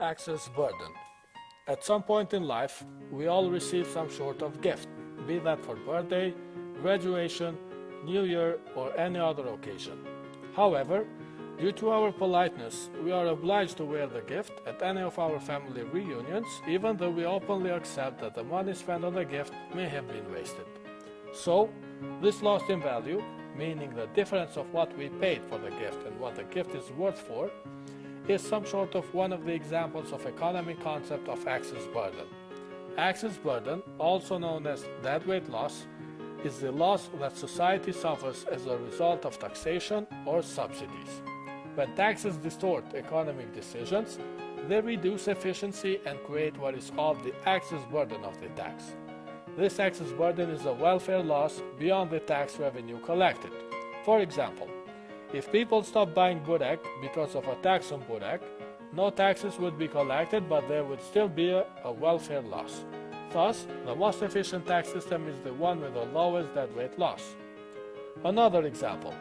Access burden. At some point in life, we all receive some sort of gift, be that for birthday, graduation, New Year, or any other occasion. However, due to our politeness, we are obliged to wear the gift at any of our family reunions, even though we openly accept that the money spent on the gift may have been wasted. So, this lost in value, meaning the difference of what we paid for the gift and what the gift is worth for, is some sort of one of the examples of economic concept of access burden. Access burden, also known as deadweight loss, is the loss that society suffers as a result of taxation or subsidies. When taxes distort economic decisions, they reduce efficiency and create what is called the access burden of the tax. This access burden is a welfare loss beyond the tax revenue collected. For example, if people stop buying burek because of a tax on burek, no taxes would be collected, but there would still be a welfare loss. Thus, the most efficient tax system is the one with the lowest deadweight loss. Another example.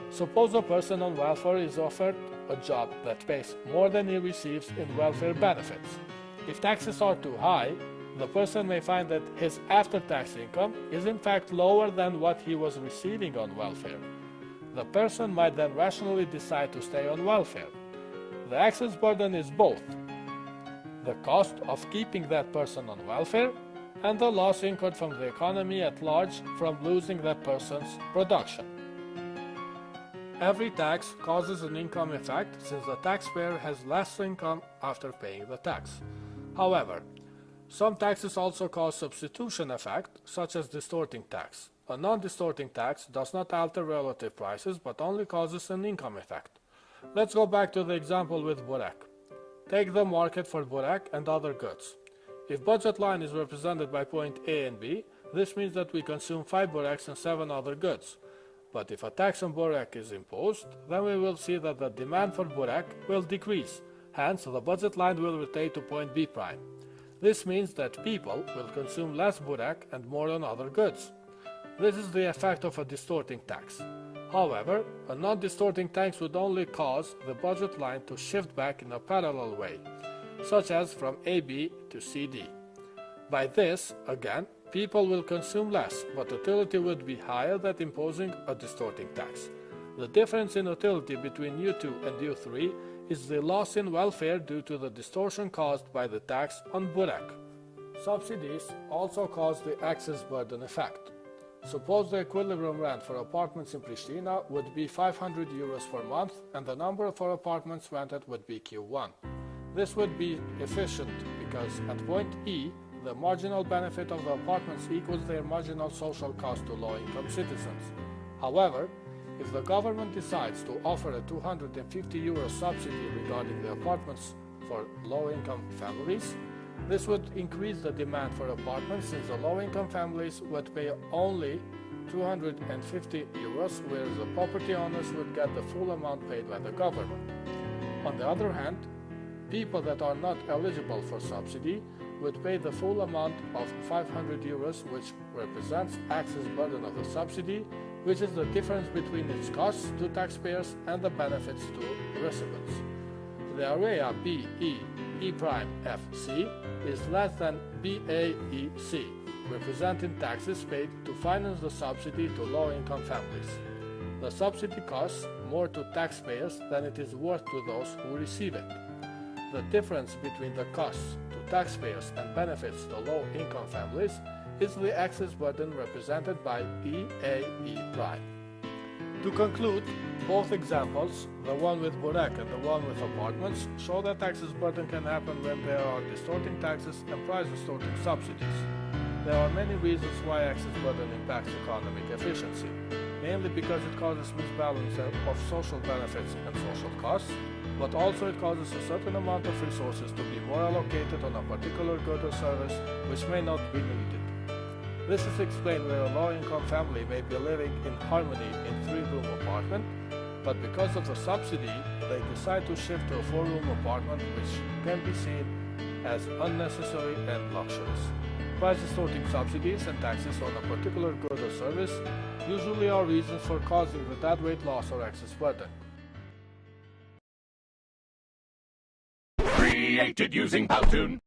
Suppose a person on welfare is offered a job that pays more than he receives in welfare benefits. If taxes are too high, the person may find that his after-tax income is in fact lower than what he was receiving on welfare. The person might then rationally decide to stay on welfare. The access burden is both the cost of keeping that person on welfare and the loss incurred from the economy at large from losing that person's production. Every tax causes an income effect since the taxpayer has less income after paying the tax. However, some taxes also cause substitution effect, such as distorting tax. A non-distorting tax does not alter relative prices but only causes an income effect. Let's go back to the example with burek. Take the market for burek and other goods. If budget line is represented by point A and B, this means that we consume 5 bureks and 7 other goods. But if a tax on burek is imposed, then we will see that the demand for burek will decrease. Hence, the budget line will rotate to point B prime. This means that people will consume less burek and more on other goods. This is the effect of a distorting tax. However, a non-distorting tax would only cause the budget line to shift back in a parallel way, such as from AB to CD. By this, again, people will consume less, but utility would be higher than imposing a distorting tax. The difference in utility between U2 and U3 is the loss in welfare due to the distortion caused by the tax on burek. Subsidies also cause the access burden effect. Suppose the equilibrium rent for apartments in Pristina would be 500 euros per month and the number of apartments rented would be Q1. This would be efficient because at point E, the marginal benefit of the apartments equals their marginal social cost to low-income citizens. However, if the government decides to offer a 250 euro subsidy regarding the apartments for low-income families, this would increase the demand for apartments since the low-income families would pay only 250 euros, whereas the property owners would get the full amount paid by the government. On the other hand, people that are not eligible for subsidy would pay the full amount of 500 euros, which represents access burden of the subsidy, which is the difference between its costs to taxpayers and the benefits to recipients. The area BE, E prime FC is less than BAEC, representing taxes paid to finance the subsidy to low-income families. The subsidy costs more to taxpayers than it is worth to those who receive it. The difference between the costs to taxpayers and benefits to low-income families is the access burden represented by EAE prime. To conclude, both examples, the one with burek and the one with apartments, show that access burden can happen when there are distorting taxes and price-distorting subsidies. There are many reasons why access burden impacts economic efficiency, mainly because it causes misbalance of social benefits and social costs, but also it causes a certain amount of resources to be more allocated on a particular good or service which may not be needed. This is explained where a low-income family may be living in harmony in a 3-room apartment, but because of the subsidy, they decide to shift to a 4-room apartment, which can be seen as unnecessary and luxurious. Price-distorting subsidies and taxes on a particular good or service usually are reasons for causing the deadweight loss or access burden. created using Powtoon.